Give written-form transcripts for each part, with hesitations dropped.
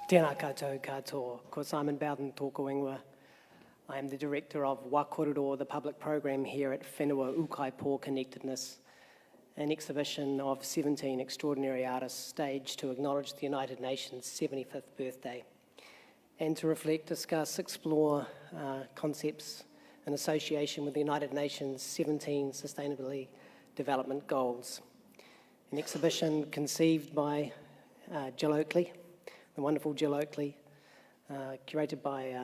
Tēnā koutou katoa, ko Simon Bowden tōku ingoa. I am the director of Kōrero, the public program here at Whenua Ūkaipō Connectedness, an exhibition of 17 extraordinary artists staged to acknowledge the United Nations' 75th birthday and to reflect, discuss, explore concepts in association with the United Nations' 17 Sustainability Development Goals. An exhibition conceived by Jill Oakley, the wonderful Jill Oakley, curated by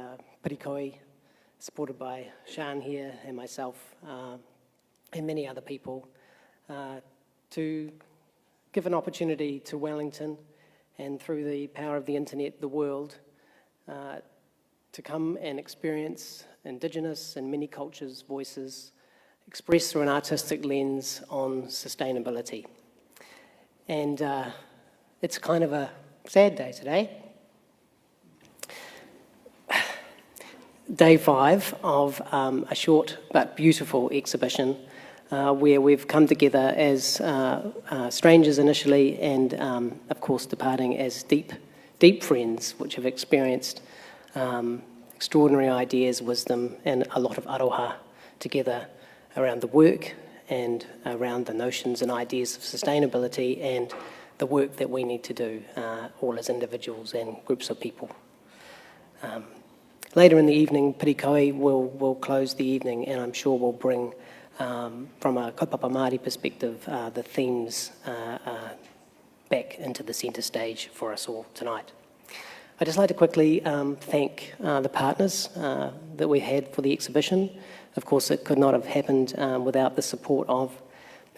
Pirikoi, supported by Sian here and myself and many other people, to give an opportunity to Wellington and through the power of the internet, the world, to come and experience Indigenous and many cultures' voices expressed through an artistic lens on sustainability. And it's kind of a sad day today. Day 5 of a short but beautiful exhibition where we've come together as strangers initially and, of course, departing as deep friends, which have experienced extraordinary ideas, wisdom, and a lot of aroha together around the work and around the notions and ideas of sustainability and the work that we need to do, all as individuals and groups of people. Later in the evening, Pirikoi will close the evening, and I'm sure we'll bring, from a kaupapa Māori perspective, the themes back into the centre stage for us all tonight. I'd just like to quickly thank the partners that we had for the exhibition. Of course, it could not have happened without the support of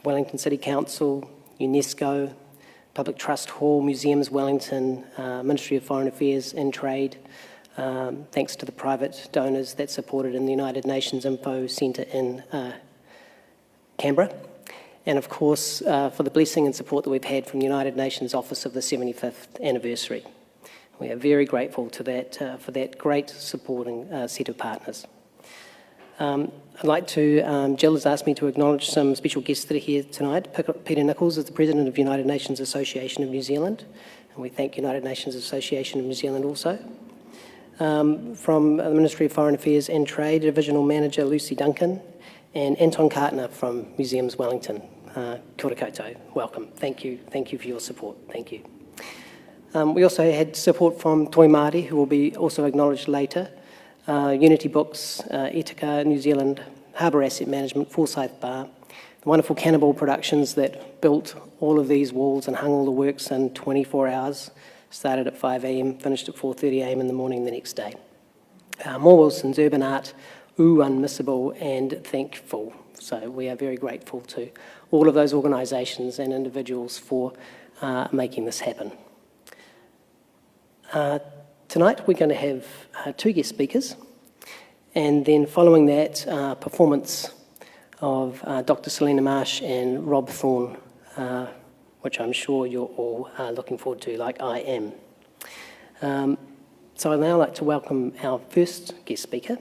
Wellington City Council, UNESCO, Public Trust Hall, Museums Wellington, Ministry of Foreign Affairs and Trade, thanks to the private donors that supported in the United Nations Info Centre in Canberra, and of course for the blessing and support that we've had from the United Nations Office of the 75th anniversary. We are very grateful to that for that great supporting set of partners. I'd like to, Jill has asked me to acknowledge some special guests that are here tonight. Peter Nichols is the President of United Nations Association of New Zealand, and we thank United Nations Association of New Zealand also. From the Ministry of Foreign Affairs and Trade, Divisional Manager Lucy Duncan, and Anton Kartner from Museums Wellington. Kia ora koutou, welcome. Thank you for your support, thank you. We also had support from Toi Māori, who will be also acknowledged later, Unity Books, Etika, New Zealand, Harbour Asset Management, Forsyth Bar, the wonderful Cannibal Productions that built all of these walls and hung all the works in 24 hours, started at 5 a.m, finished at 4:30 a.m. in the morning the next day. Moore Wilson's Urban Art, unmissable and thankful. So we are very grateful to all of those organisations and individuals for making this happen. Tonight we're going to have 2 guest speakers, and then following that, performance of Dr. Selina Marsh and Rob Thorne, which I'm sure you're all looking forward to, like I am. So I'd now like to welcome our first guest speaker.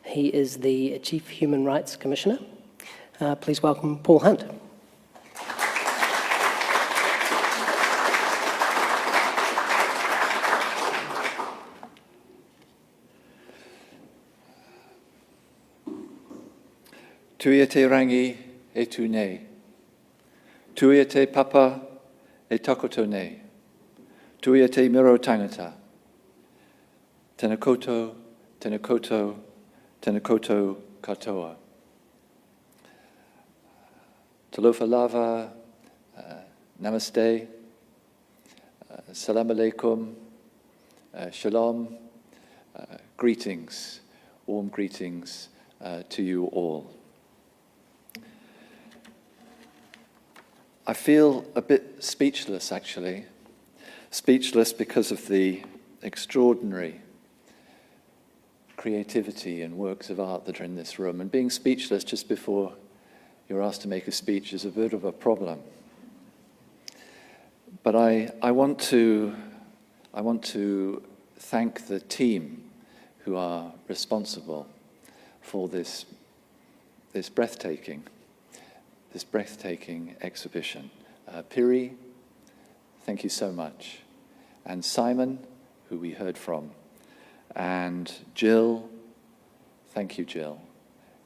He is the Chief Human Rights Commissioner. Please welcome Paul Hunt. Tuia te rangi e tu nei. Tuia te papa e takoto nei. Tuia te miro tangata. Tēnā koutou, tēnā koutou, tēnā koutou katoa. Talofa lava, namaste, salam alaikum, shalom, greetings, warm greetings to you all. I feel a bit speechless, actually. Speechless because of the extraordinary creativity and works of art that are in this room. And being speechless just before you're asked to make a speech is a bit of a problem. But I want to thank the team who are responsible for this breathtaking exhibition. Piri, thank you so much. And Simon, who we heard from. And Jill, thank you, Jill.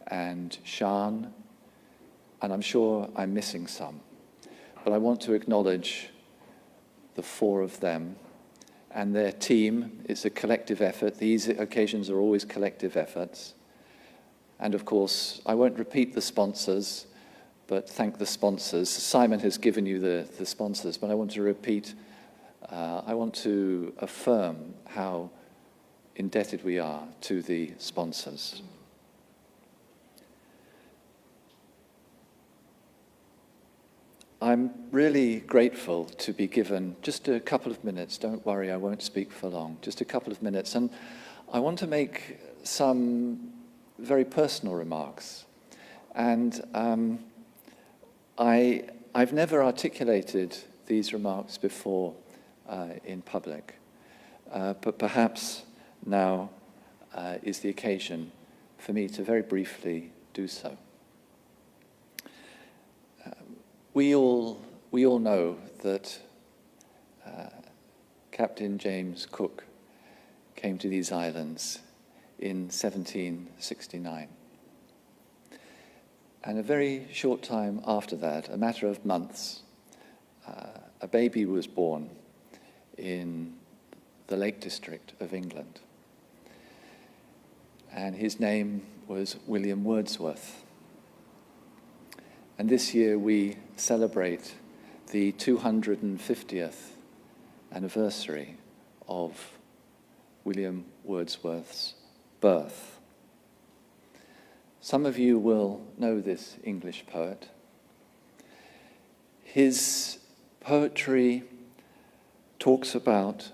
And Sian, and I'm sure I'm missing some. But I want to acknowledge the four of them and their team. It's a collective effort. These occasions are always collective efforts. And of course, I won't repeat the sponsors, but thank the sponsors. Simon has given you the sponsors, but I want to repeat, I want to affirm how indebted we are to the sponsors. I'm really grateful to be given just a couple of minutes. Don't worry, I won't speak for long. Just a couple of minutes. And I want to make some very personal remarks. And I've never articulated these remarks before in public. But perhaps now is the occasion for me to very briefly do so. We all know that Captain James Cook came to these islands in 1769. And a very short time after that, a matter of months, a baby was born in the Lake District of England. And his name was William Wordsworth. And this year we celebrate the 250th anniversary of William Wordsworth's birth. Some of you will know this English poet. His poetry talks about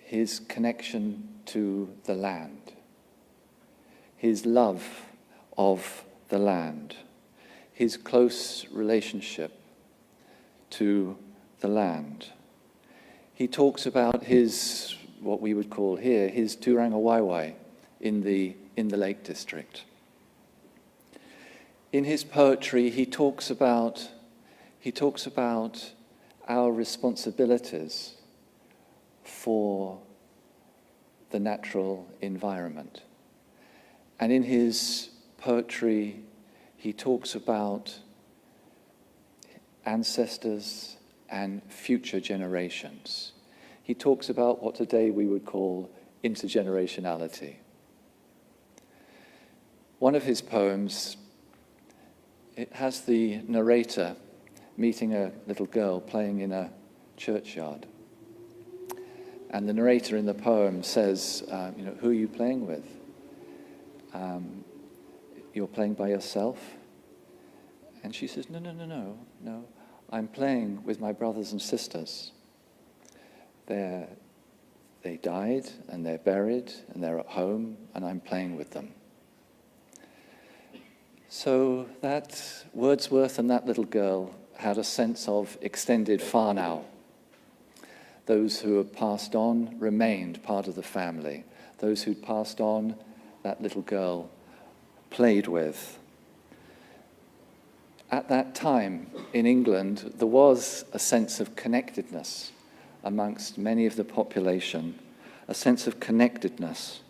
his connection to the land, his love of the land, his close relationship to the land. He talks about his, what we would call here, his Turanga Waiwai in the Lake District. In his poetry, he talks about our responsibilities for the natural environment. And in his poetry, he talks about ancestors and future generations. He talks about what today we would call intergenerationality. One of his poems, it has the narrator meeting a little girl playing in a churchyard. And the narrator in the poem says, who are you playing with? You're playing by yourself? And she says, no. I'm playing with my brothers and sisters. They died, and they're buried, and they're at home, and I'm playing with them. So that Wordsworth and that little girl had a sense of extended whānau. Those who had passed on remained part of the family. Those who'd passed on, that little girl played with. At that time in England, there was a sense of connectedness amongst many of the population, a sense of connectedness.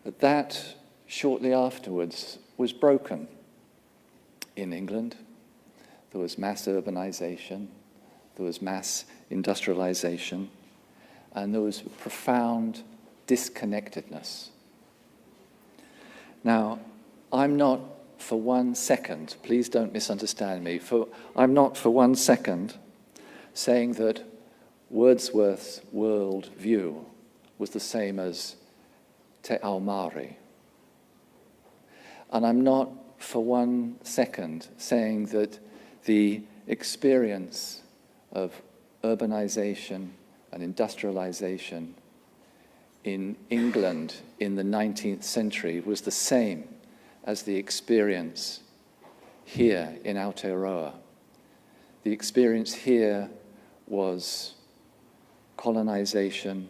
But that, shortly afterwards, was broken in England. There was mass urbanization, there was mass industrialization, and there was profound disconnectedness. Now, I'm not for 1 second, please don't misunderstand me, I'm not for 1 second saying that Wordsworth's world view was the same as Te Ao Mauri. And I'm not for 1 second saying that the experience of urbanization and industrialization in England in the 19th century was the same as the experience here in Aotearoa. The experience here was colonization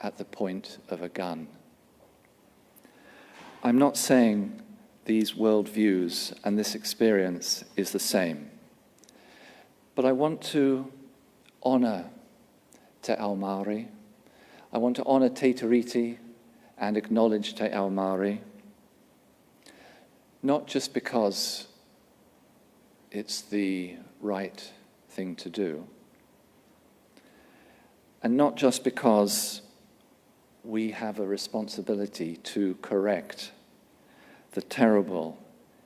at the point of a gun. I'm not saying these worldviews and this experience is the same, but I want to honour Te Ao Maori. I want to honour Te Tiriti and acknowledge Te Ao Maori, not just because it's the right thing to do, and not just because we have a responsibility to correct the terrible,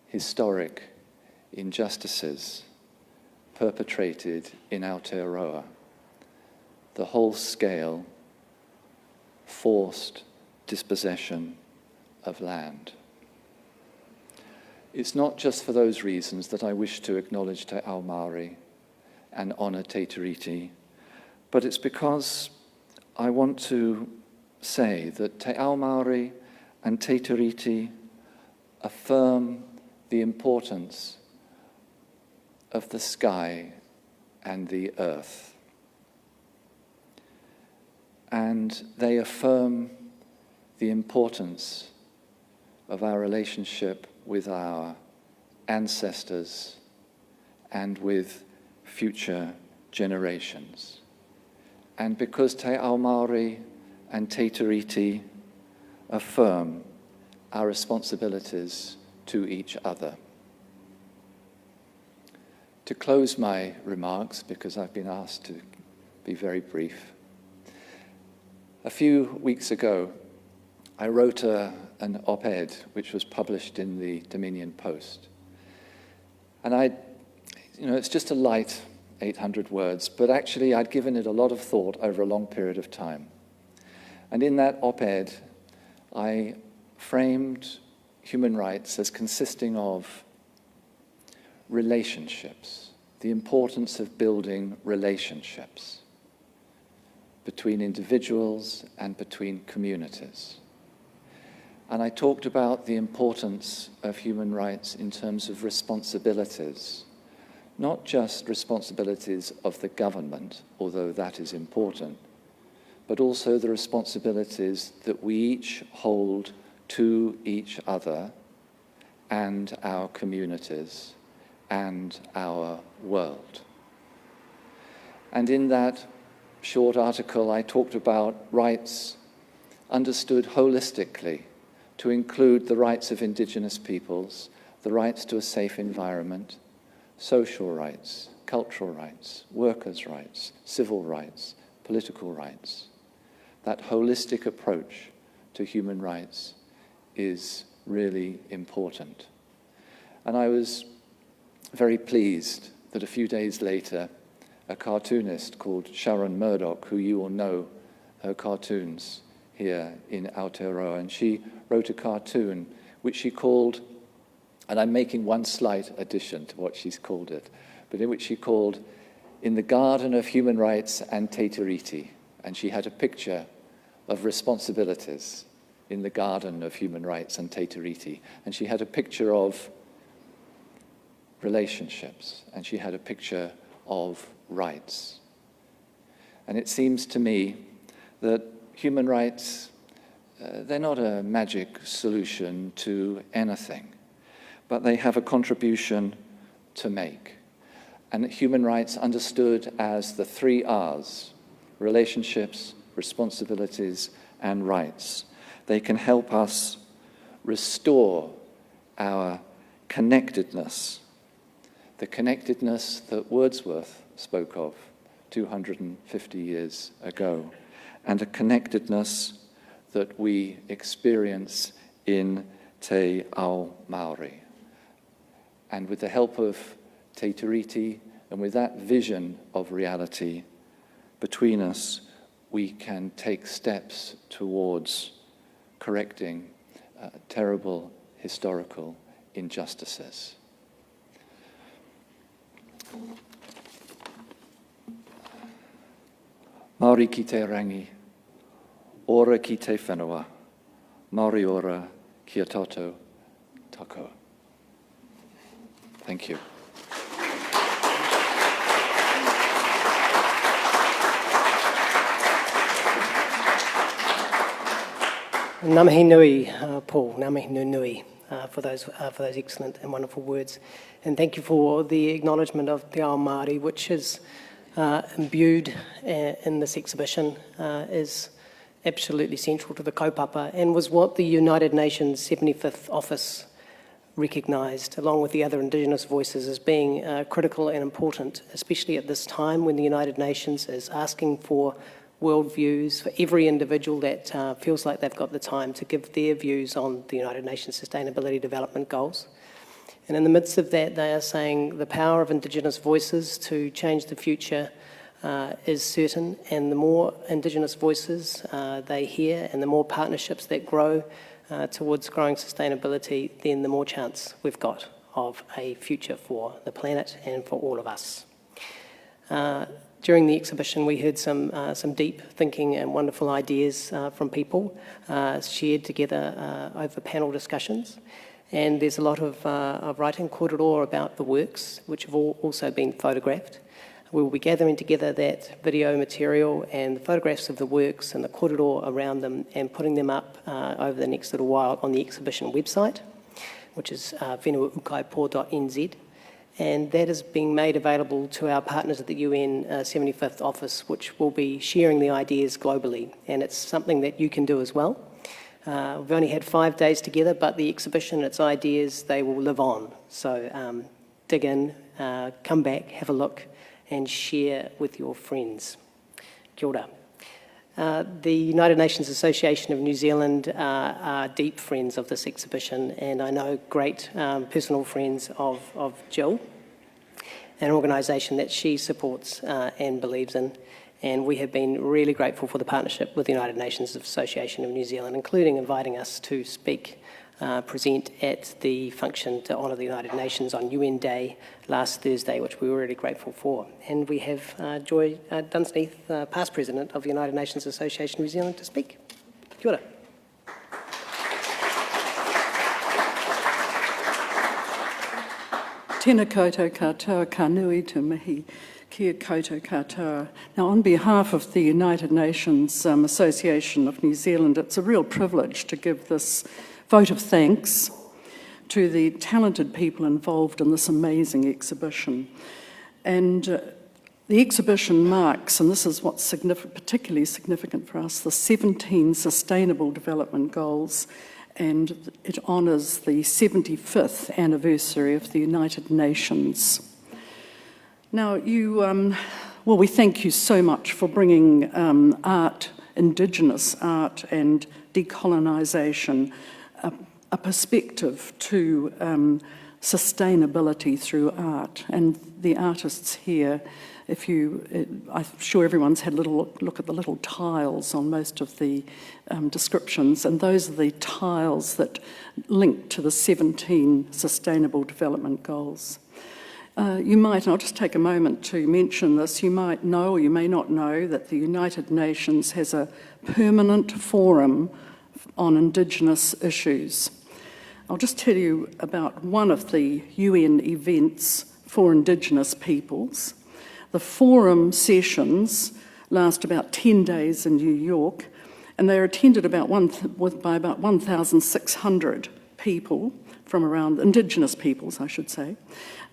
historic injustices perpetrated in Aotearoa, the whole-scale, forced dispossession of land. It's not just for those reasons that I wish to acknowledge Te Ao Maori and honour Te Tiriti, but it's because I want to say that Te Ao Maori and Te Tiriti affirm the importance of the sky and the earth. And they affirm the importance of our relationship with our ancestors and with future generations. And because Te Ao Maori and Te Tiriti affirm our responsibilities to each other. To close my remarks, because I've been asked to be very brief, a few weeks ago I wrote an op-ed which was published in the Dominion Post. And it's just a light 800 words, but actually I'd given it a lot of thought over a long period of time. And in that op-ed, I framed human rights as consisting of relationships, the importance of building relationships between individuals and between communities. And I talked about the importance of human rights in terms of responsibilities, not just responsibilities of the government, although that is important, but also the responsibilities that we each hold to each other and our communities and our world. And in that short article, I talked about rights understood holistically to include the rights of Indigenous peoples, the rights to a safe environment, social rights, cultural rights, workers' rights, civil rights, political rights. That holistic approach to human rights is really important. And I was very pleased that a few days later, a cartoonist called Sharon Murdoch, who you all know her cartoons here in Aotearoa, and she wrote a cartoon which she called, and I'm making one slight addition to what she's called it, but in which she called In the Garden of Human Rights and Te Tiriti. And she had a picture of responsibilities in the Garden of Human Rights and Te Tiriti. And she had a picture of relationships, and she had a picture of rights. And it seems to me that human rights, they're not a magic solution to anything, but they have a contribution to make. And human rights understood as the 3 R's, relationships, responsibilities, and rights. They can help us restore our connectedness, the connectedness that Wordsworth spoke of 250 years ago, and a connectedness that we experience in Te Ao Maori. And with the help of Te Tiriti, and with that vision of reality between us, we can take steps towards correcting terrible historical injustices. Mauri ki te rangi, ora ki te whenua, Mauri ora ki a tātou tako. Thank you. Ngā mihi nui, Paul, ngā mihi nui for those excellent and wonderful words. And thank you for the acknowledgement of Te Ao Māori, which is imbued in this exhibition is absolutely central to the kaupapa and was what the United Nations 75th Office recognised, along with the other Indigenous voices, as being critical and important, especially at this time when the United Nations is asking for worldviews for every individual that feels like they've got the time to give their views on the United Nations Sustainability Development Goals. And in the midst of that, they are saying the power of Indigenous voices to change the future is certain, and the more Indigenous voices they hear and the more partnerships that grow towards growing sustainability, then the more chance we've got of a future for the planet and for all of us. During the exhibition, we heard some deep thinking and wonderful ideas from people shared together over panel discussions. And there's a lot of writing, kōrero, about the works, which have also been photographed. We will be gathering together that video material and the photographs of the works and the kōrero around them and putting them up over the next little while on the exhibition website, which is Whenua Ūkaipō.nz. And that is being made available to our partners at the UN 75th Office, which will be sharing the ideas globally. And it's something that you can do as well. We've only had 5 days together, but the exhibition, its ideas, they will live on. So dig in, come back, have a look, and share with your friends. Kia ora. The United Nations Association of New Zealand are deep friends of this exhibition, and I know great personal friends of Jill, an organisation that she supports and believes in. And we have been really grateful for the partnership with the United Nations Association of New Zealand, including inviting us to present at the function to honour the United Nations on UN Day last Thursday, which we were really grateful for. And we have Joy Dunsneath, past president of the United Nations Association of New Zealand, to speak. Kia ora. Tēnā koutou katoa, ka nui te mihi, kia koutou katoa. Now, on behalf of the United Nations Association of New Zealand, it's a real privilege to give this vote of thanks to the talented people involved in this amazing exhibition. And the exhibition marks, and this is what's particularly significant for us, the 17 Sustainable Development Goals, and it honours the 75th anniversary of the United Nations. Now, we thank you so much for bringing art, Indigenous art and decolonisation, a perspective to sustainability through art. And the artists here, I'm sure everyone's had a little look at the little tiles on most of the descriptions, and those are the tiles that link to the 17 Sustainable Development Goals. You might, and I'll just take a moment to mention this, you might know or you may not know that the United Nations has a permanent forum on Indigenous issues. I'll just tell you about one of the UN events for Indigenous peoples. The forum sessions last about 10 days in New York, and they're attended by about 1,600 people from around, Indigenous peoples, I should say.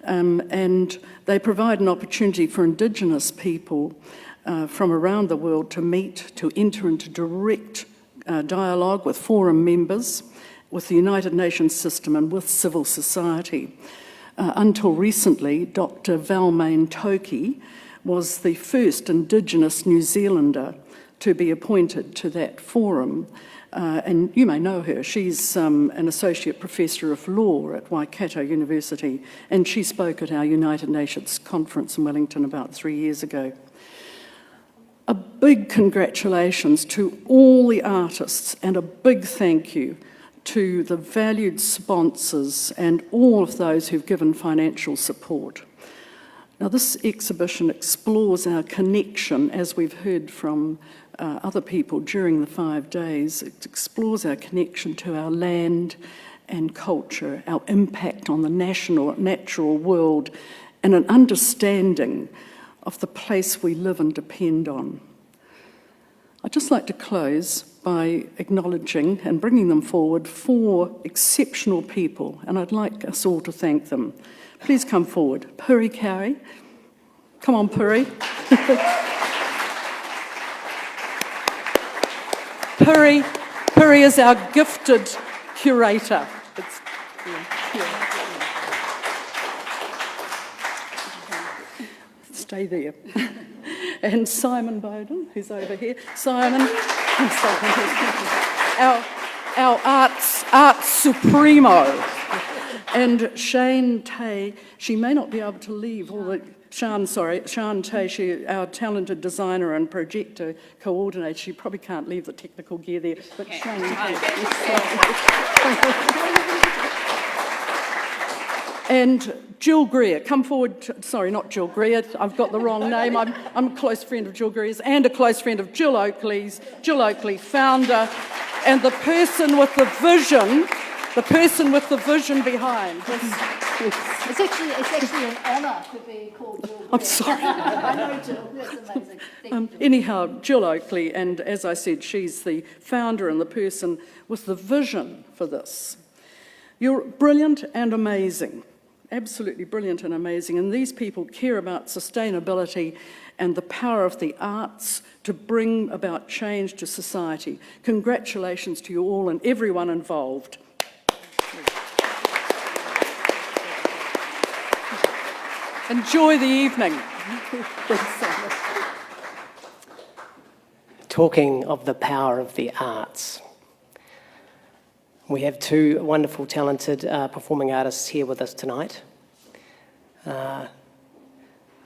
And they provide an opportunity for Indigenous people from around the world to meet, to enter into direct dialogue with forum members, with the United Nations system and with civil society. Until recently, Dr. Valmain Toki was the first Indigenous New Zealander to be appointed to that forum. And you may know her. She's an associate professor of law at Waikato University, and she spoke at our United Nations conference in Wellington about 3 years ago. A big congratulations to all the artists, and a big thank you to the valued sponsors and all of those who've given financial support. Now, this exhibition explores our connection, as we've heard from other people during the 5 days. It explores our connection to our land and culture, our impact on the natural world, and an understanding of the place we live and depend on. I'd just like to close by acknowledging and bringing them forward 4 exceptional people, and I'd like us all to thank them. Please come forward. Puri Kauri. Come on, Puri. Piri is our gifted curator. Stay there. And Simon Bowden, who's over here. Simon, our arts supremo. And Shane Tay, she may not be able to leave, Shan Tay, our talented designer and projector coordinator, she probably can't leave the technical gear there, but Shane Tay. And Jill Greer, come forward. Sorry, not Jill Greer. I've got the wrong name. I'm a close friend of Jill Greer's and a close friend of Jill Oakley's. Jill Oakley, founder, and the person with the vision. The person with the vision behind. It's actually an honour to be called Jill Greer. I'm sorry. I know Jill. That's amazing. Thank you. Anyhow, Jill Oakley, and as I said, she's the founder and the person with the vision for this. You're brilliant and amazing. Absolutely brilliant and amazing. And these people care about sustainability and the power of the arts to bring about change to society. Congratulations to you all and everyone involved. Enjoy the evening. Talking of the power of the arts, we have two wonderful, talented performing artists here with us tonight.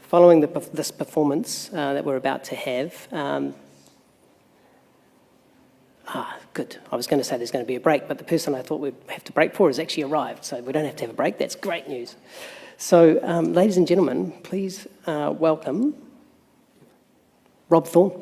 Following this performance that we're about to have, good. I was going to say there's going to be a break, but the person I thought we'd have to break for has actually arrived, so we don't have to have a break. That's great news. So, ladies and gentlemen, please welcome Rob Thorne.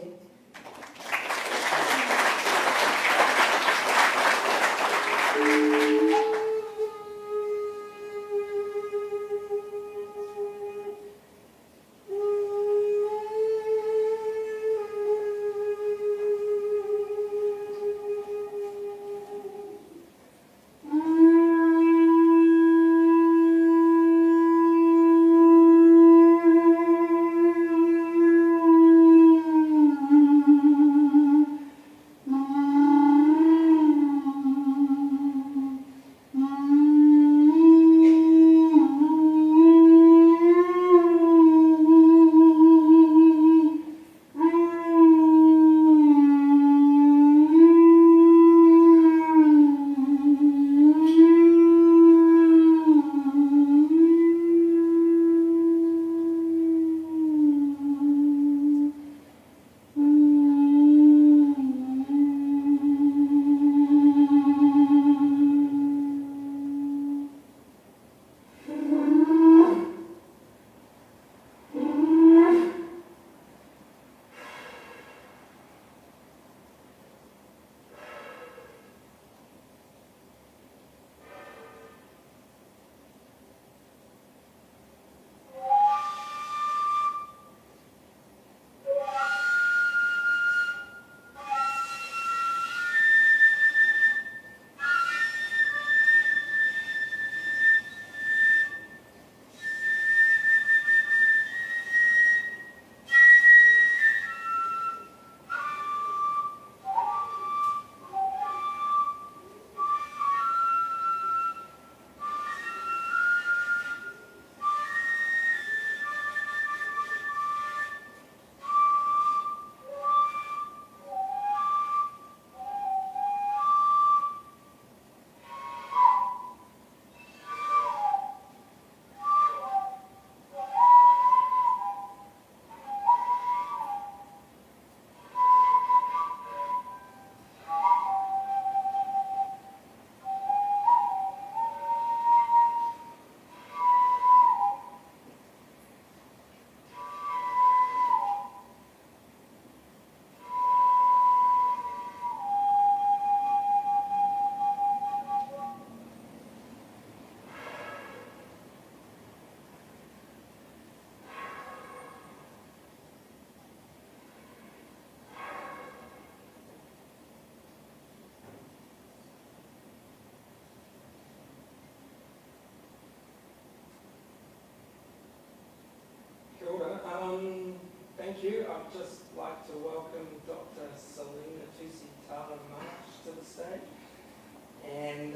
and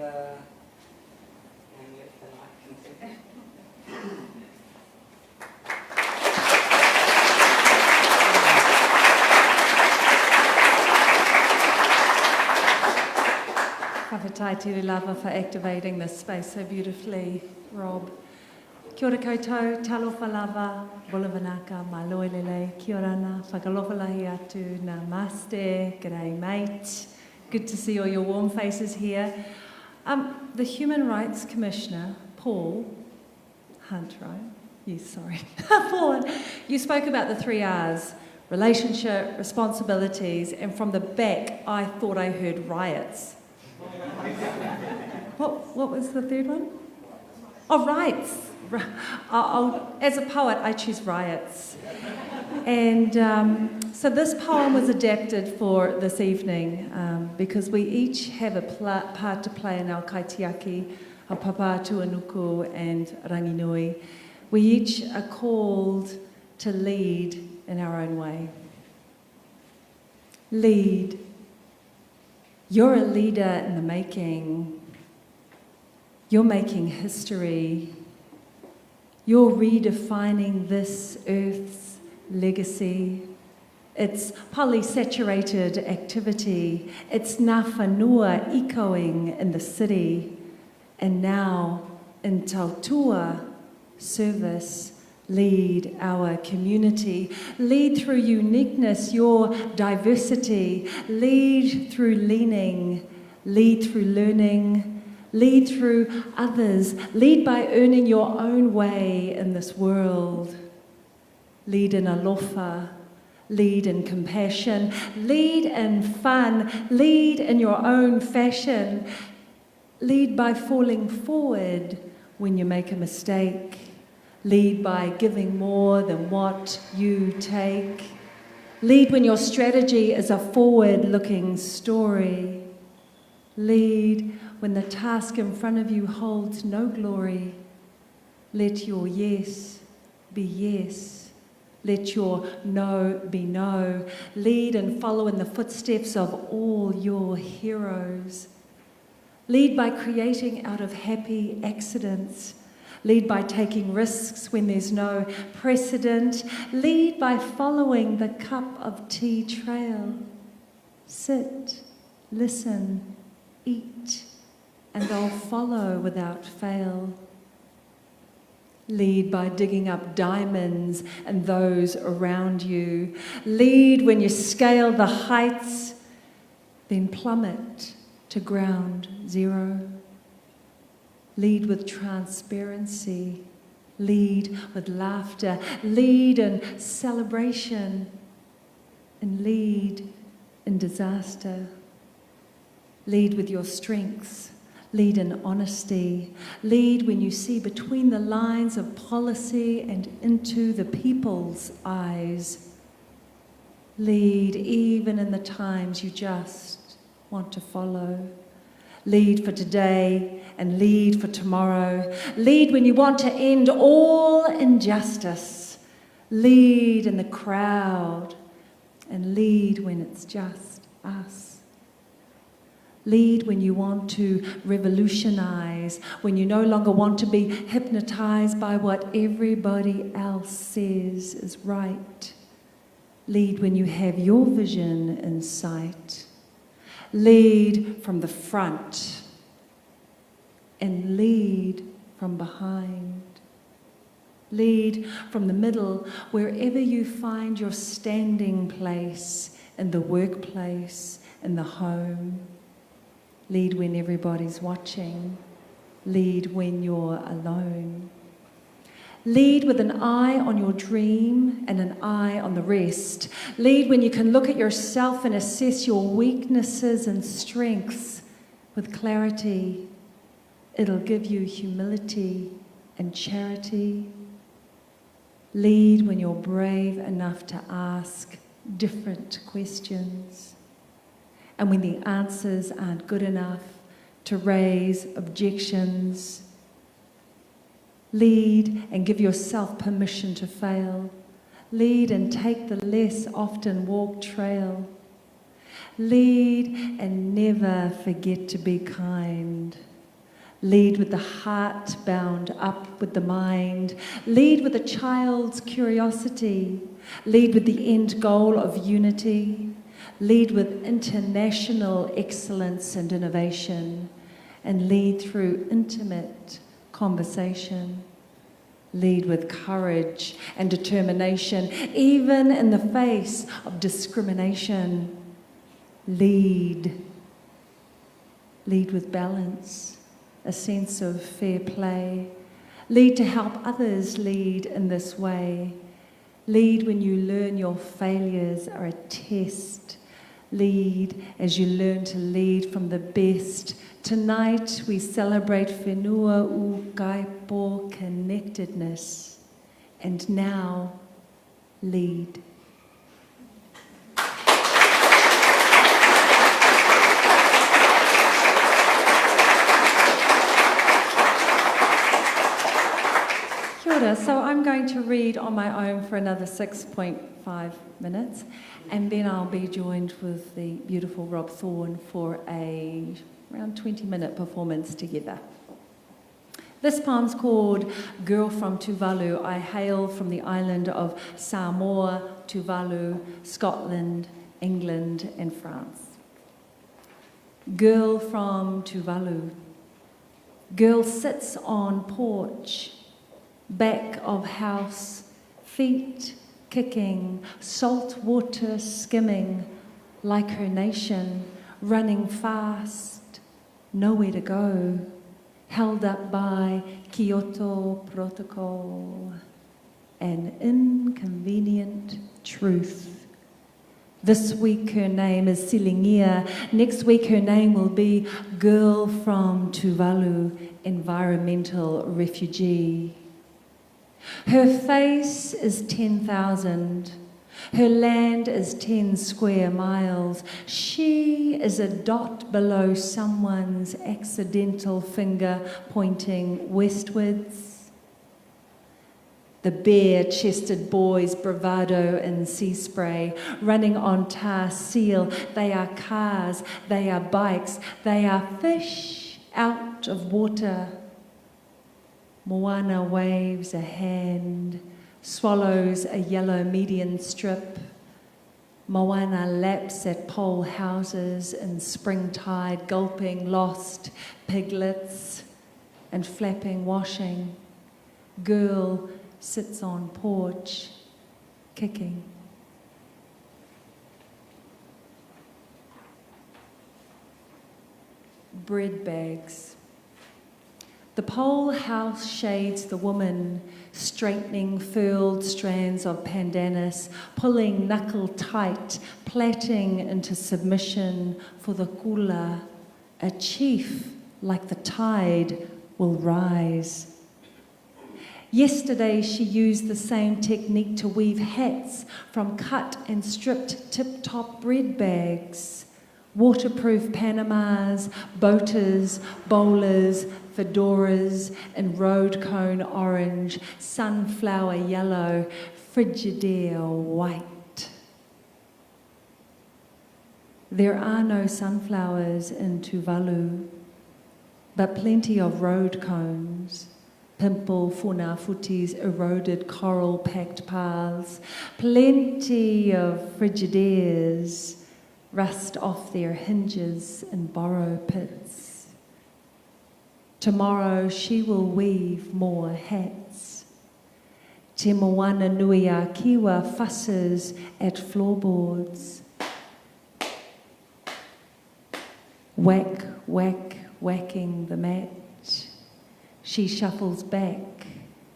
if the light can see that. Whawhetai te lava for activating this space so beautifully, Rob. Kia ora koutou, talofa lava, bulavanaka, maloelele, kia orana, whakalofalahi atu, namaste, g'day mate. Good to see all your warm faces here. The Human Rights Commissioner, Paul Hunt, right? Yes, sorry. Paul, you spoke about the 3 R's, relationship, responsibilities, and from the back I thought I heard riots. What was the third one? Oh, rights. As a poet, I choose riots. And so this poem was adapted for this evening because we each have a part to play in our kaitiaki, our papa, tuanuku and ranginui. We each are called to lead in our own way. Lead. You're a leader in the making. You're making history. You're redefining this earth's legacy. It's polysaturated activity. It's ngā whenua echoing in the city. And now, in tautua service, lead our community. Lead through uniqueness, your diversity. Lead through leaning. Lead through learning. Lead through others. Lead by earning your own way in this world. Lead in alofa. Lead in compassion. Lead in fun. Lead in your own fashion. Lead by falling forward when you make a mistake. Lead by giving more than what you take. Lead when your strategy is a forward-looking story. Lead when the task in front of you holds no glory. Let your yes be yes. Let your no be no. Lead and follow in the footsteps of all your heroes. Lead by creating out of happy accidents. Lead by taking risks when there's no precedent. Lead by following the cup of tea trail. Sit, listen, eat, and I'll follow without fail. Lead by digging up diamonds and those around you. Lead when you scale the heights, then plummet to ground zero. Lead with transparency. Lead with laughter. Lead in celebration. And lead in disaster. Lead with your strengths. Lead in honesty. Lead when you see between the lines of policy and into the people's eyes. Lead even in the times you just want to follow. Lead for today and lead for tomorrow. Lead when you want to end all injustice. Lead in the crowd and lead when it's just us. Lead when you want to revolutionize, when you no longer want to be hypnotized by what everybody else says is right. Lead when you have your vision in sight. Lead from the front and lead from behind. Lead from the middle, wherever you find your standing place, in the workplace, in the home. Lead when everybody's watching. Lead when you're alone. Lead with an eye on your dream and an eye on the rest. Lead when you can look at yourself and assess your weaknesses and strengths with clarity. It'll give you humility and charity. Lead when you're brave enough to ask different questions. And when the answers aren't good enough, to raise objections. Lead and give yourself permission to fail. Lead and take the less often walked trail. Lead and never forget to be kind. Lead with the heart bound up with the mind. Lead with a child's curiosity. Lead with the end goal of unity. Lead with international excellence and innovation. And lead through intimate conversation. Lead with courage and determination, even in the face of discrimination. Lead. Lead with balance, a sense of fair play. Lead to help others lead in this way. Lead when you learn your failures are a test. Lead as you learn to lead from the best. Tonight we celebrate Whenua Ūkaipō Connectedness. And now, lead. Kia ora. So I'm going to read on my own for another 6.5 minutes, and then I'll be joined with the beautiful Rob Thorne for a around 20-minute performance together. This poem's called Girl from Tuvalu. I hail from the island of Samoa, Tuvalu, Scotland, England, and France. Girl from Tuvalu. Girl sits on porch, back of house, feet kicking, salt water skimming, like her nation, running fast, nowhere to go, held up by Kyoto Protocol, an inconvenient truth. This week her name is Selina. Next week her name will be Girl from Tuvalu, environmental refugee. Her face is 10,000. Her land is 10 square miles. She is a dot below someone's accidental finger pointing westwards. The bare-chested boys' bravado in sea spray, running on tar seal. They are cars, they are bikes, they are fish out of water. Moana waves a hand, swallows a yellow median strip. Moana laps at pole houses in springtide, gulping lost piglets and flapping washing. Girl sits on porch, kicking. Bread bags. The pole house shades the woman, straightening furled strands of pandanus, pulling knuckle tight, plaiting into submission for the kula. A chief, like the tide, will rise. Yesterday she used the same technique to weave hats from cut and stripped tip-top bread bags. Waterproof Panamas, boaters, bowlers, fedoras in road cone orange, sunflower yellow, Frigidaire white. There are no sunflowers in Tuvalu, but plenty of road cones, pimple funafutis, eroded coral-packed paths, plenty of Frigidaires, rust off their hinges in borrow pits. Tomorrow she will weave more hats. Te moana nui a kiwa fusses at floorboards. Whack, whack, whacking the mat. She shuffles back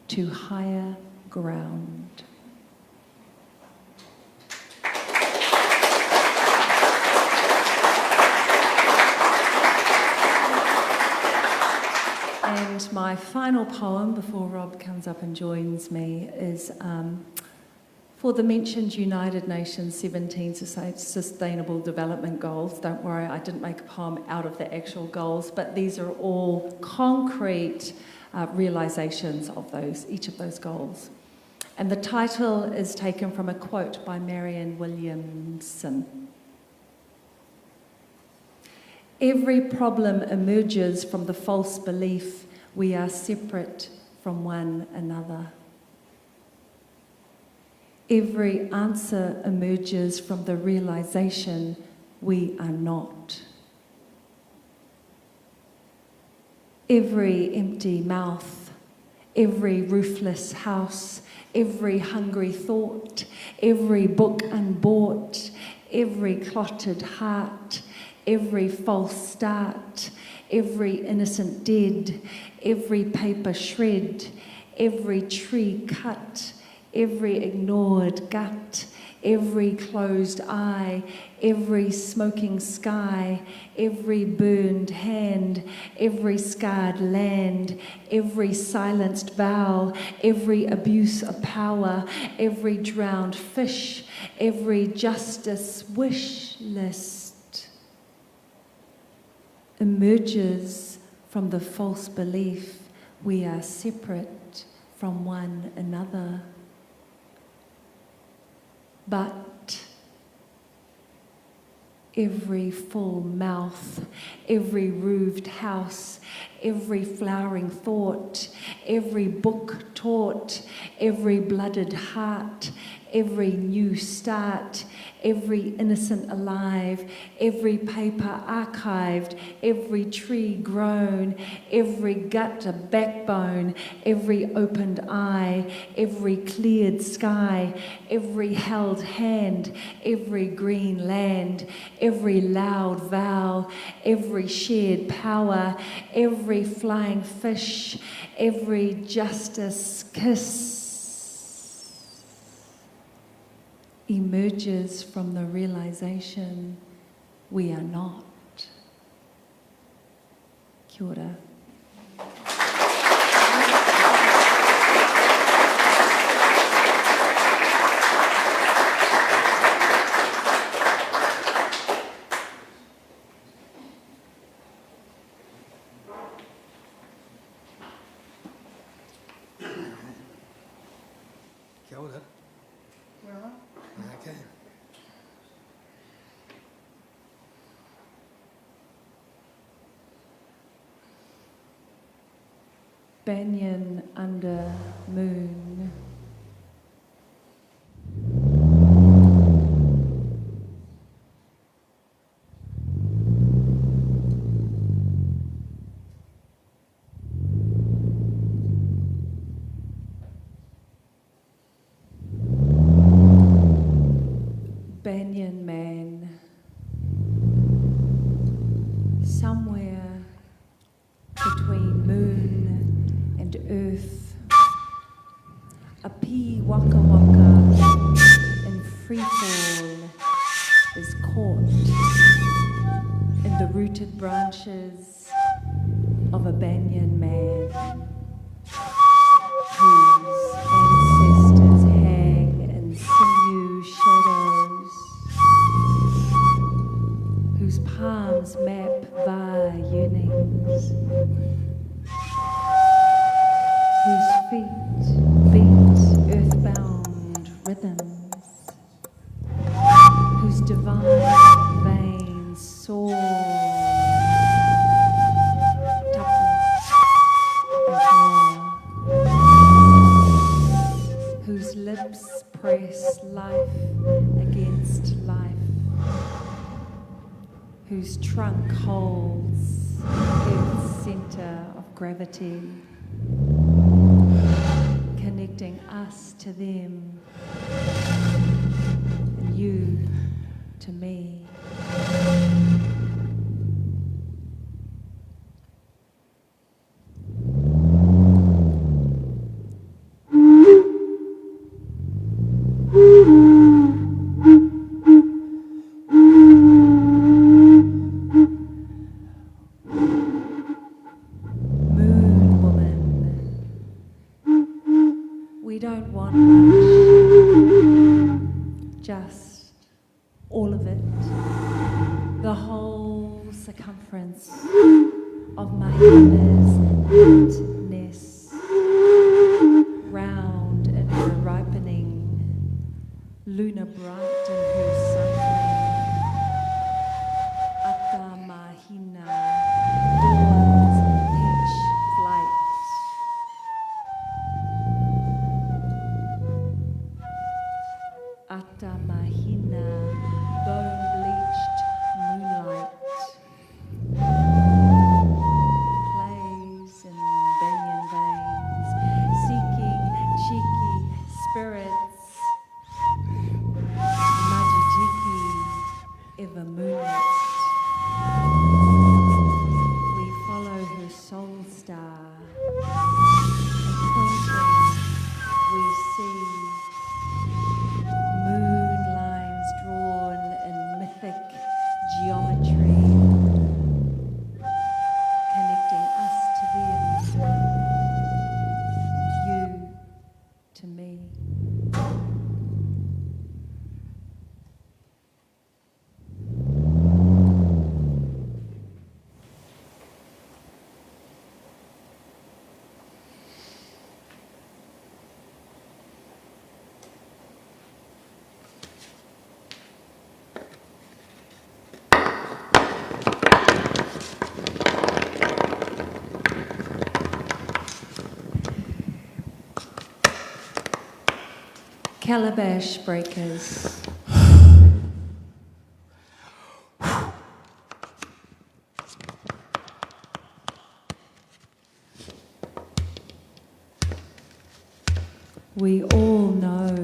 to higher ground. And my final poem, before Rob comes up and joins me, is for the mentioned United Nations 17 Sustainable Development Goals. Don't worry, I didn't make a poem out of the actual goals, but these are all concrete realisations of each of those goals. And the title is taken from a quote by Marianne Williamson. Every problem emerges from the false belief we are separate from one another. Every answer emerges from the realization we are not. Every empty mouth, every roofless house, every hungry thought, every book unbought, every clotted heart, every false start, every innocent dead, every paper shred, every tree cut, every ignored gut, every closed eye, every smoking sky, every burned hand, every scarred land, every silenced vow, every abuse of power, every drowned fish, every justice wish list emerges from the false belief we are separate from one another. But every full mouth, every roofed house, every flowering thought, every book taught, every blooded heart, every new start, every innocent alive, every paper archived, every tree grown, every gut a backbone, every opened eye, every cleared sky, every held hand, every green land, every loud vow, every shared power, every flying fish, every justice kiss emerges from the realization we are not. Kia ora. Kia ora. Okay. Banyan under moon. Banyan man, somewhere between moon and earth, a pea waka waka in free fall is caught in the rooted branches of a banyan man whose ancestors hang in sinew shadows, whose palms map via yearnings, whose feet beat earthbound rhythms, whose divine veins soar, whose lips press life against life, whose trunk holds Earth's centre of gravity, connecting us to them and you to me. Of my mother's witness, round in her ripening, lunar bright in her cycling, aka mahina Calabash breakers. We all know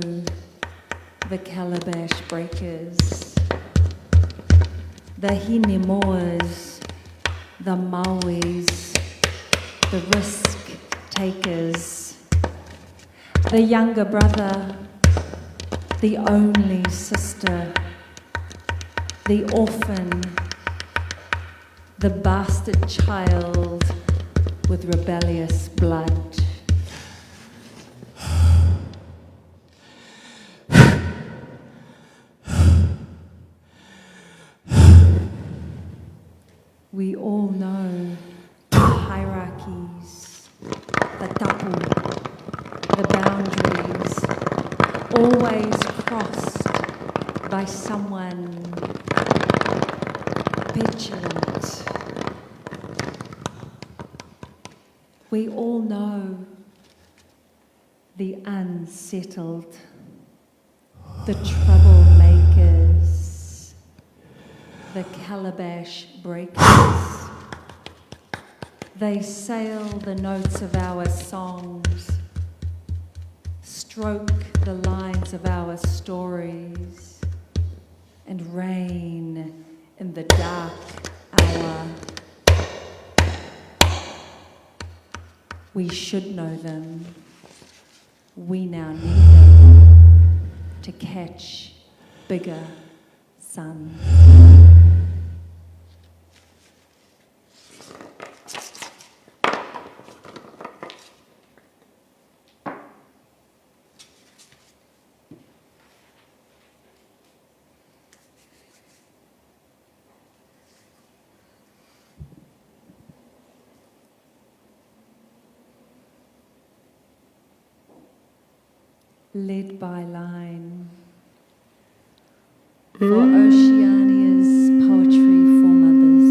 the calabash breakers, the hinemoas, the Mauis, the risk takers, the younger brother, the only sister, the orphan, the bastard child with rebellious blood. We all know the hierarchies, the tapu, the boundaries, always crossed by someone petulant. We all know the unsettled, the troublemakers, the calabash breakers. They sail the notes of our songs, stroke the lines of our stories, and reign in the dark hour. We should know them. We now need them to catch bigger sun. Led by line for Oceania's Poetry for Mothers.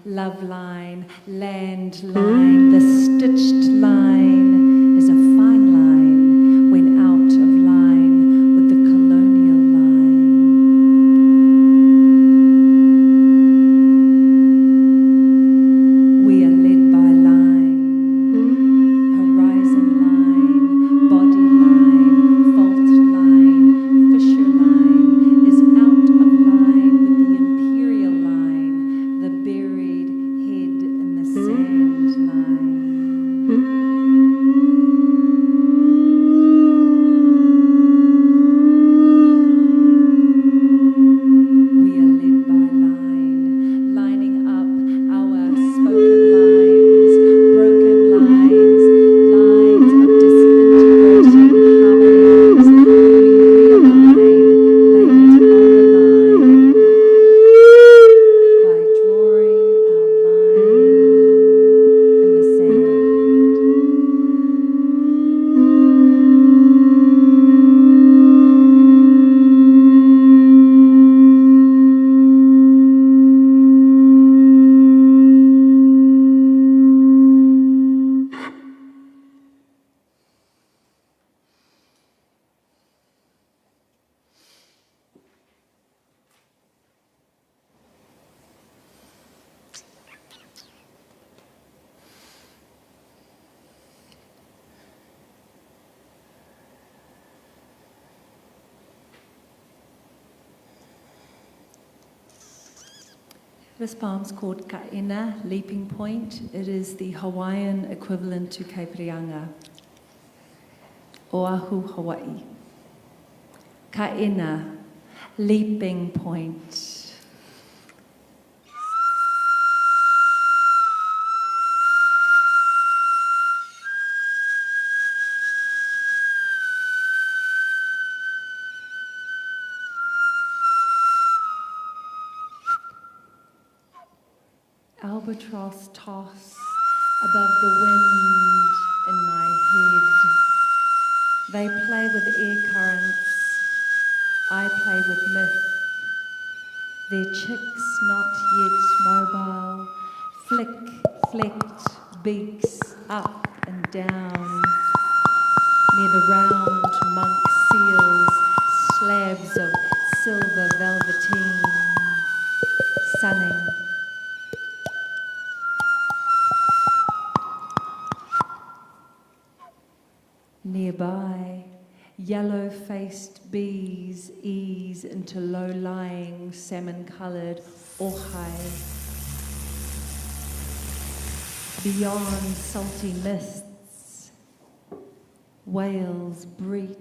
Love line, land line, the stitched line is a fine line when out of line with the colonial line. We are led by line, horizon line, body line, fault line, fissure line is out of line with the imperial line, the buried head in the sand line. We are led by line, lining up our spoken lines, broken lines, lines of disintegrating harmonies. We realign, laid on the line by drawing our line in the sand. This poem's called Ka'ena, Leaping Point. It is the Hawaiian equivalent to Kaipirianga. Oahu, Hawaii. Ka'ena, Leaping Point. albatross toss above the wind in my head. They play with air currents, I play with myth. Their chicks not yet mobile, flicked beaks up and down. Near the round monk seals, slabs of silver velveteen, sunning. Nearby, yellow-faced bees ease into low-lying, salmon-coloured ohai. Beyond salty mists, whales breach.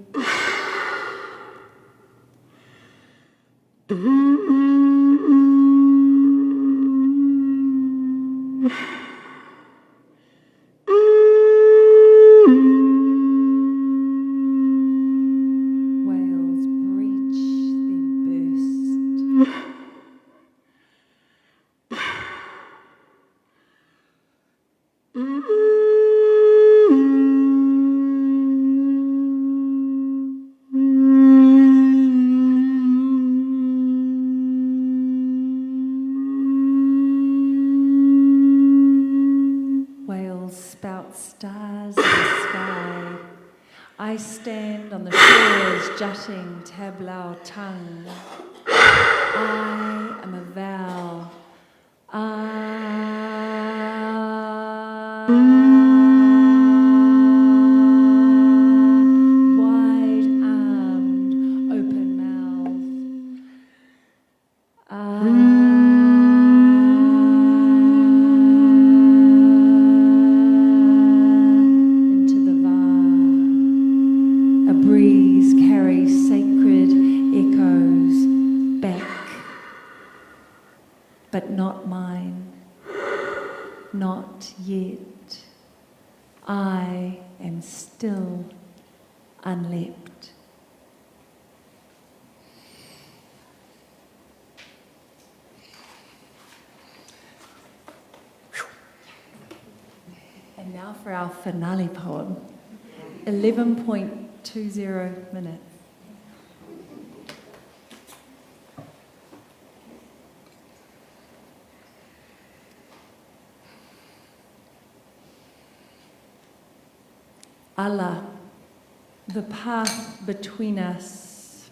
Whales breach, then burst. Whales spout stars in the sky. I stand on the shore's jutting tablau tongue. I am a vowel. Wide-armed, open mouth. Into the var. A breeze carries sacred echoes back, but not mine, not yet. I am still unleapt. And now for our finale poem, 11.20 minutes. Allah, the path between us.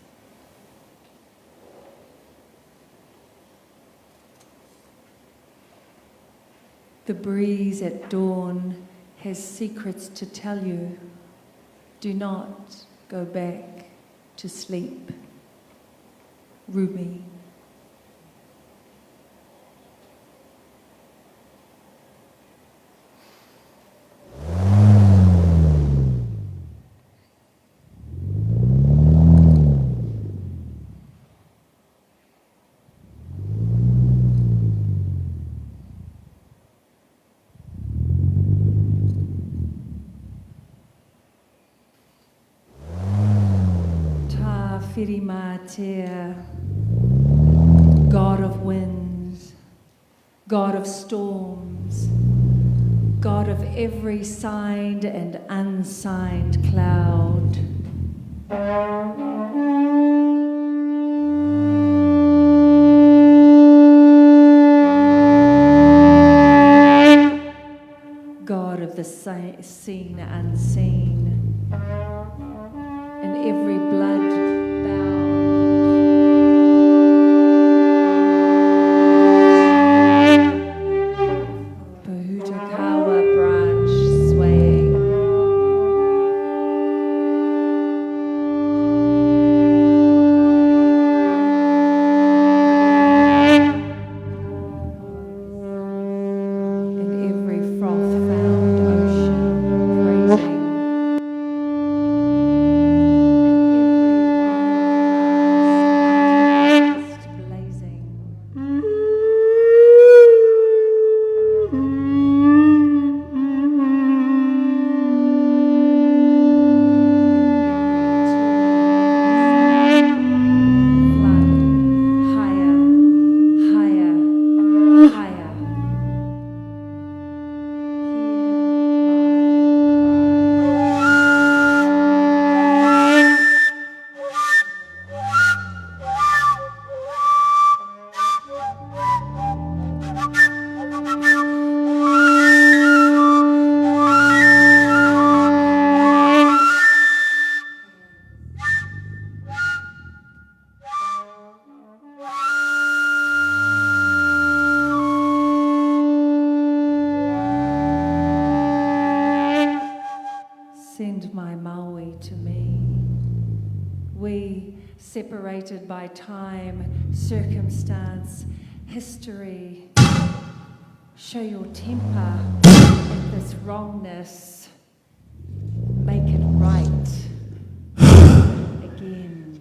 The breeze at dawn has secrets to tell you. Do not go back to sleep. Rumi. Whirimatea, God of winds, God of storms, God of every signed and unsigned cloud. God of the seen unseen, and every blood bound. Pohutakawa branch swaying. And every froth found ocean praising. we, separated by time, circumstance, history, show your temper at this wrongness, make it right again.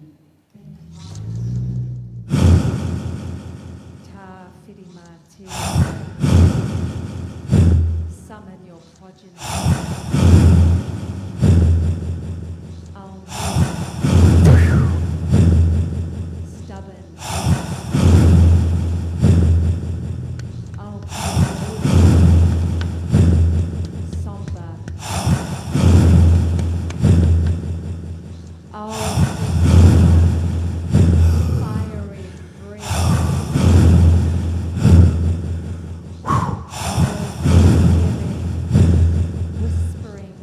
Ta whirimātea, summon your progeny. Stubborn. Somber. Fiery breath. Whispering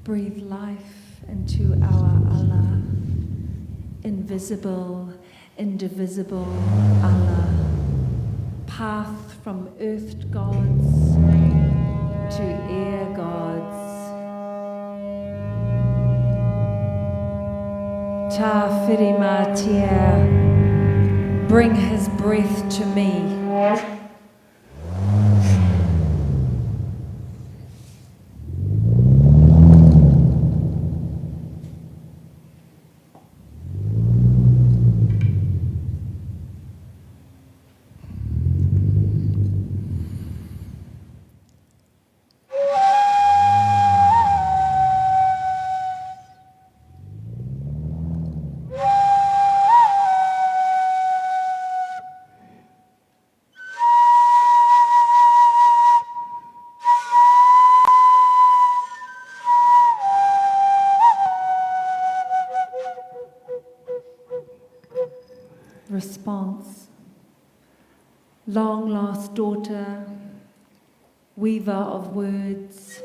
breathe life into our Allah, invisible, indivisible Allah, path from earthed gods to air gods. Ta whirimātea, bring his breath to me. Response. Long lost daughter, weaver of words,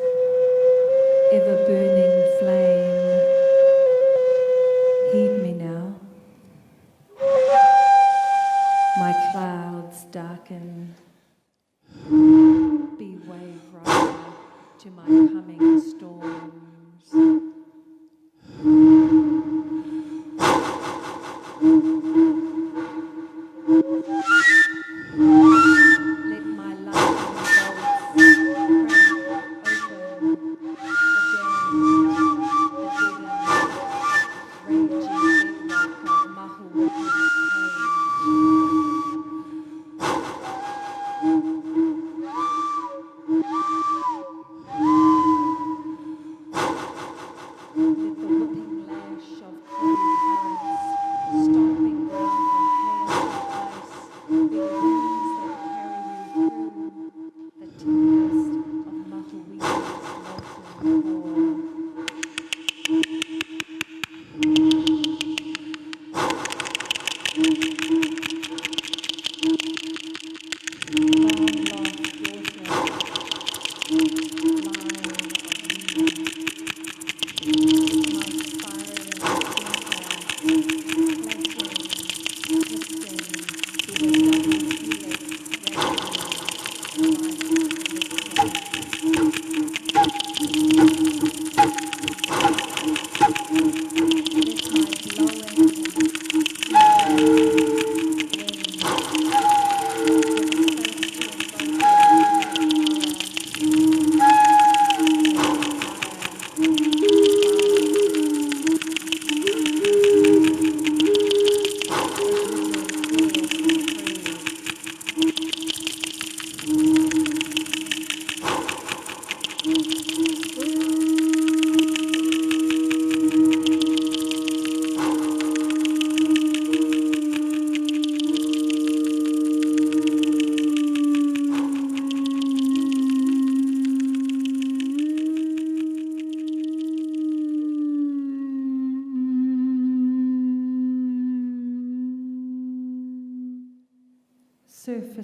ever burning flame, heed me now. My clouds darken, be wave rider to my coming storms. Let my lightning bolts open again, the deadened, raging bedrock of Mauri's Let the whipping lash of cold currents, stomping ground for hail and ice, be the winds that carry you through the tempest of Mauri's molten core.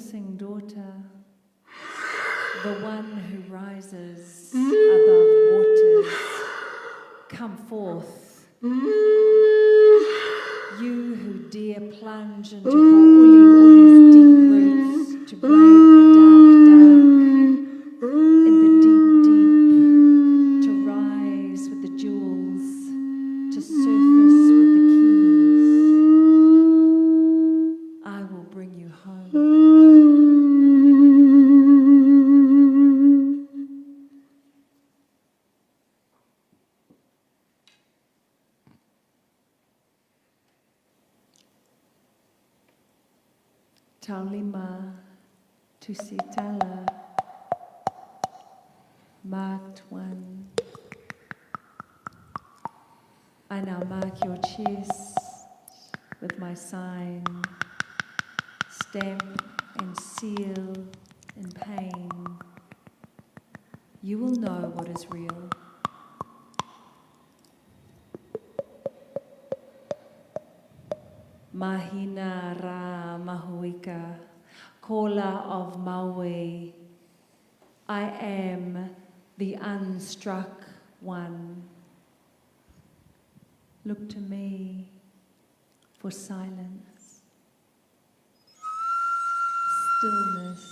surfacing daughter, the one who rises above waters, come forth. You who dare plunge into Uli's deep roots to brave the dark, in the deep, to rise with the jewels, to surface with the keys. I will bring you home. Selina Tusitala, marked one. I now mark your chest with my sign, stamp and seal in pain. You will know what is real. Mahina ra mahuika, caller of Maui. I am the unstruck one. Look to me for silence, stillness,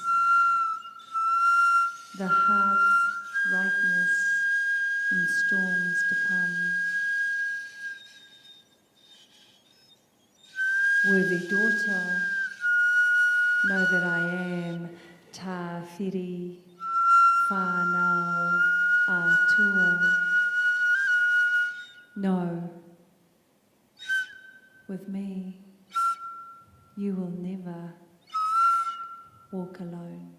the heart's rightness in storms to come. Worthy daughter, know that I am tā whiri, whānau, ātua. No, with me, you will never walk alone.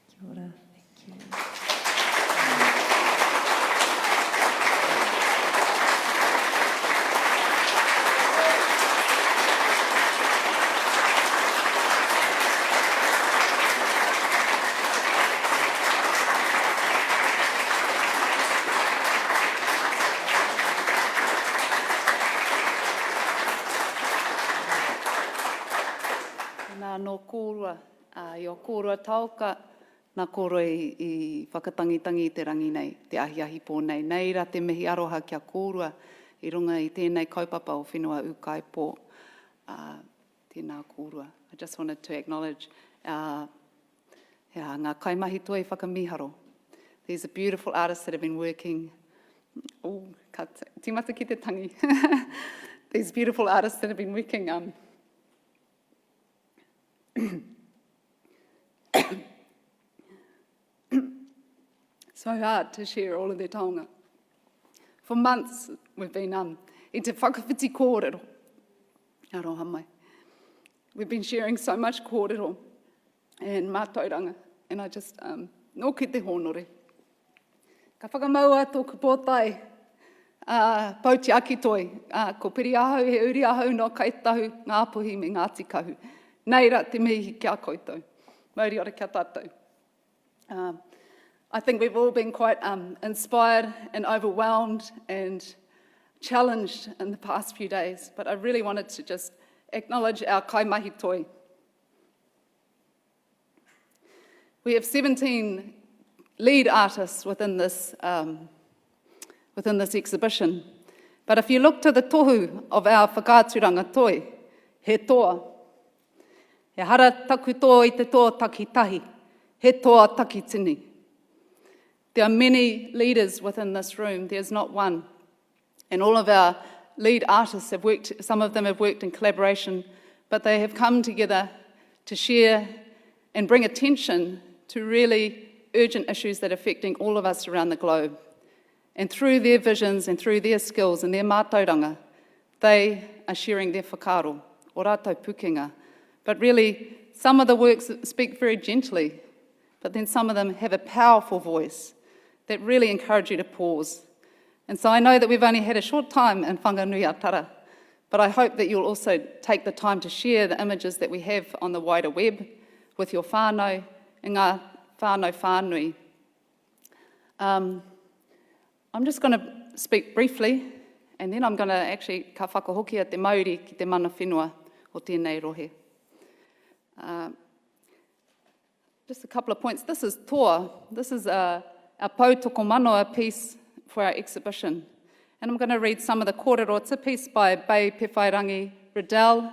Kia ora, thank you. No kōrua, i o kōrua tauka, nā kōrua i whakatangitangi i te rangi nei, te ahiahi pōnei. Nei ra te mihi aroha kia kōrua, i runga i tēnei kaupapa o Whenua Ūkaipō, tēnā kōrua. I just wanted to acknowledge ngā kaimahi toi whakamiharo. These are beautiful artists that have been working, timata ki te tangi. These beautiful artists that have been working so hard to share all of their taonga. For months we've been i te whakawhiti kōrero. Aroha mai. We've been sharing so much kōrero and mātauranga, and I just nō ki te honore. Ka whakamaua tōku pōtai, pauti aki toi, ko piri ahau, he uri ahau no kaitahu, ngā puhi me Ngāti kahu. Nei ra te mihi kia koutou. Mauri ora kia tātou. I think we've all been quite inspired and overwhelmed and challenged in the past few days, but I really wanted to just acknowledge our kaimahi toi. We have 17 lead artists within this exhibition, but if you look to the tohu of our whakāturanga toi, he toa. He hara taku toa i te toa takitahi, he toa takitini. There are many leaders within this room, there's not one. And all of our lead artists have worked, some of them have worked in collaboration, but they have come together to share and bring attention to really urgent issues that are affecting all of us around the globe. And through their visions and through their skills and their mātauranga, they are sharing their whakaaro, o rātou pukenga. But really, some of the works speak very gently, but then some of them have a powerful voice that really encourage you to pause. And so I know that we've only had a short time in Whanganuiatara, but I hope that you'll also take the time to share the images that we have on the wider web with your whānau and ngā whānau whānui. I'm just going to speak briefly, and then I'm going to actually ka whakahokia te Mauri ki te mana whenua o tēnei rohe. Just a couple of points. This is toa. This is our Pautoko Manoa piece for our exhibition. And I'm going to read some of the kōrero. It's a piece by Bay Pewhairangi Riddell,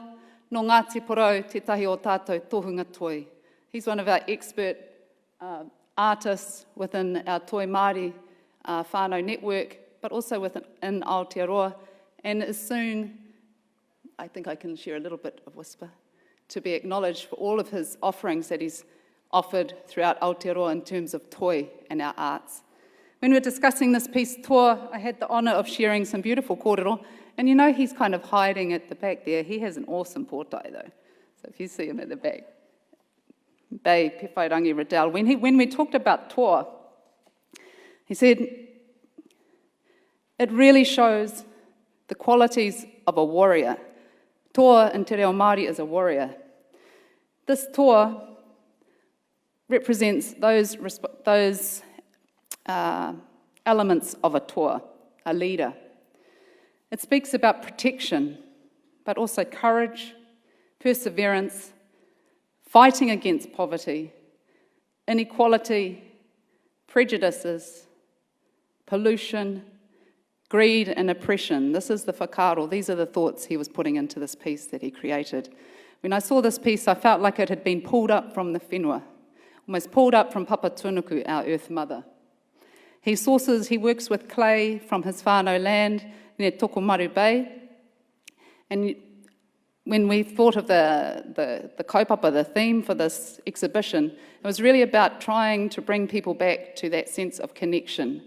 no Ngāti Puoro, tētahi o tātou tohunga toi. He's one of our expert artists within our Toi Māori whānau network, but also within Aotearoa, and is soon, I think I can share a little bit of whisper, to be acknowledged for all of his offerings that he's offered throughout Aotearoa in terms of toi and our arts. When we were discussing this piece, toa, I had the honour of sharing some beautiful kōrero, and you know he's kind of hiding at the back there. He has an awesome pōtai though, so if you see him at the back. Bay Pewhairangi Riddell, when we talked about toa, he said, it really shows the qualities of a warrior. Toa in Te Reo Māori is a warrior. This toa represents those elements of a toa, a leader. It speaks about protection, but also courage, perseverance, fighting against poverty, inequality, prejudices, pollution, greed and oppression. This is the whakaaro. These are the thoughts he was putting into this piece that he created. When I saw this piece, I felt like it had been pulled up from the whenua, almost pulled up from Papa Tunuku, our Earth Mother. He works with clay from his whānau land near Tokomaru Bay. And when we thought of the kaupapa, the theme for this exhibition, it was really about trying to bring people back to that sense of connection,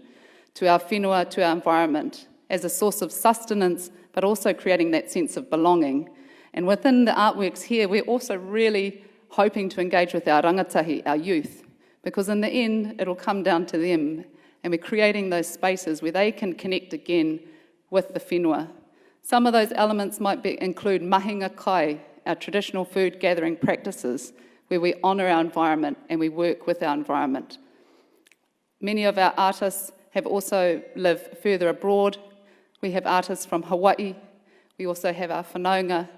to our whenua, to our environment, as a source of sustenance, but also creating that sense of belonging. And within the artworks here, we're also really hoping to engage with our rangatahi, our youth, because in the end, it'll come down to them, and we're creating those spaces where they can connect again with the whenua. Some of those elements might include mahinga kai, our traditional food gathering practices, where we honour our environment and we work with our environment. Many of our artists have also lived further abroad. We have artists from Hawaii. We also have our whanaunga,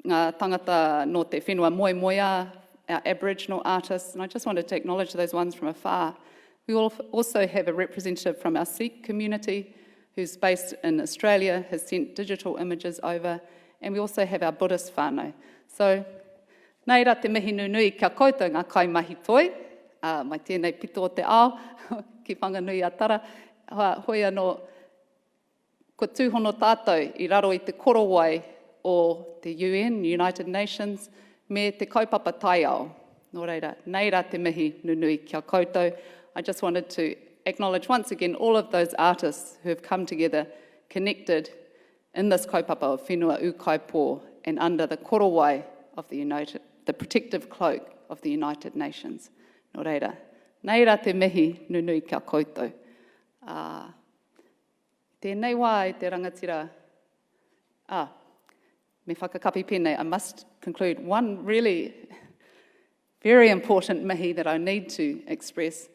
ngā tangata no te whenua moemoeā, our Aboriginal artists, and I just wanted to acknowledge those ones from afar. We also have a representative from our Sikh community who's based in Australia, has sent digital images over, and we also have our Buddhist whānau. So, nei rā te mihi nunui kia koutou ngā kai mahi toi, mai tēnei pito o te ao, ki whanganui a tara, hoi anō, ko tūhono tātou i raro i te korowai o te UN, United Nations, me te kaupapa tai ao. Nō reira, nei rā te mihi nunui kia koutou. I just wanted to acknowledge once again all of those artists who have come together, connected in this kaupapa of Whenua Ūkaipō and under the korowai of the protective cloak of the United Nations. Nō reira, nei rā te mihi nunui kia koutou. Tēnei wā i te rangatira. Me whakakapi pēnei, I must conclude one really very important mihi that I need to express.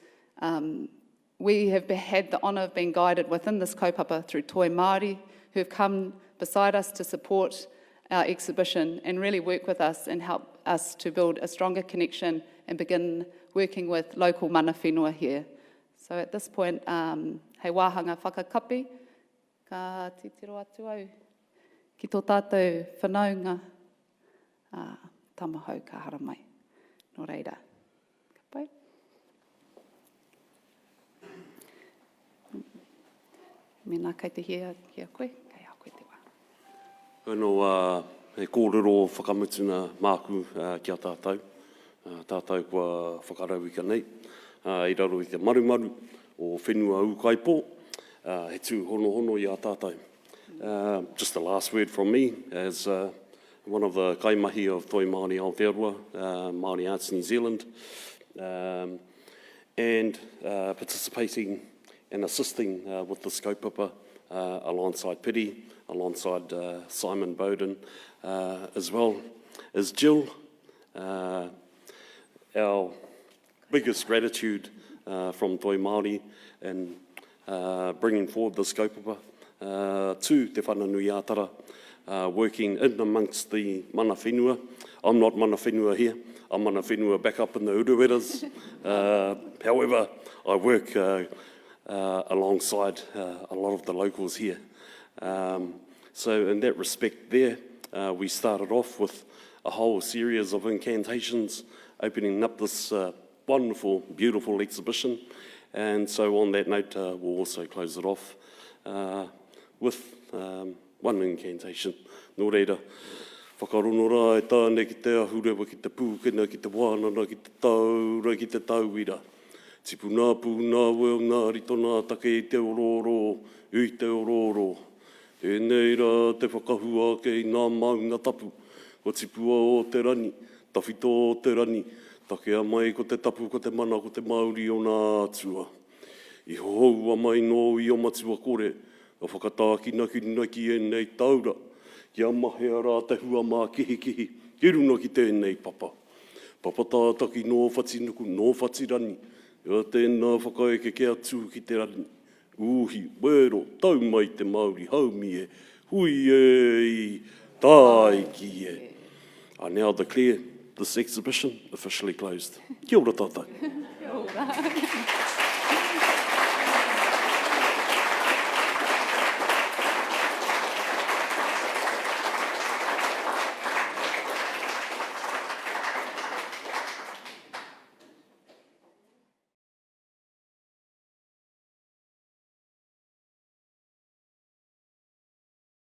We have had the honour of being guided within this kaupapa through Toi Māori, who have come beside us to support our exhibition and really work with us and help us to build a stronger connection and begin working with local mana whenua here. So at this point, hei wāhanga whakakapi, ka titiro atu au, ki tō tātou whanaunga, tamahau ka hara mai. Nō reira. Ka pai. Mena kei te hea koe, kei a koe te wā. Anō, he kōrero whakamutuna māku ki a tātou. Tātou kua whakarau ika nei. I raro i te marumaru o Whenua Ūkaipō. He tū hono i a tātou. Just the last word from me, as one of the kaimahi of Toi Māori Aotearoa, Māori Arts New Zealand, and participating and assisting with this kaupapa alongside Piri, alongside Simon Bowden, as well as Jill. Our biggest gratitude from Toi Māori and bringing forward this kaupapa to te whananui ātara working in amongst the mana whenua. I'm not mana whenua here. I'm mana whenua back up in the Uruweras. However, I work alongside a lot of the locals here. So in that respect there, we started off with a whole series of incantations, opening up this wonderful, beautiful exhibition. And so on that note, we'll also close it off with one incantation. Nō reira, whakarono rā e tāne ki te ahurewa ki te pūkena, ki te wānana, ki te taura, ki te tauira. Tipu nā pū, nā weo, nā rito, nā take i te ororo, ui te ororo. Tēnei rā te whakahua kei nā maunga tapu. Ko tipua o te rani, tawhito o te rani. Takea mai ko te tapu, ko te mana, ko te Mauri o nā atua. I hohoua mai no i o matua kore. O whakatākina ki e nei taura. Kia mahea rā te hua mā kihi. Ki runa ki tēnei papa. Papa tātaki no whatinuku, no whatirani. Ia tēnā whakaeke kia tū ki te rani. Uhi, wero, tau mai te Mauri, haumi e. Hui e, tai ki e. I now declare this exhibition officially closed. Kia ora tātou. Kia ora.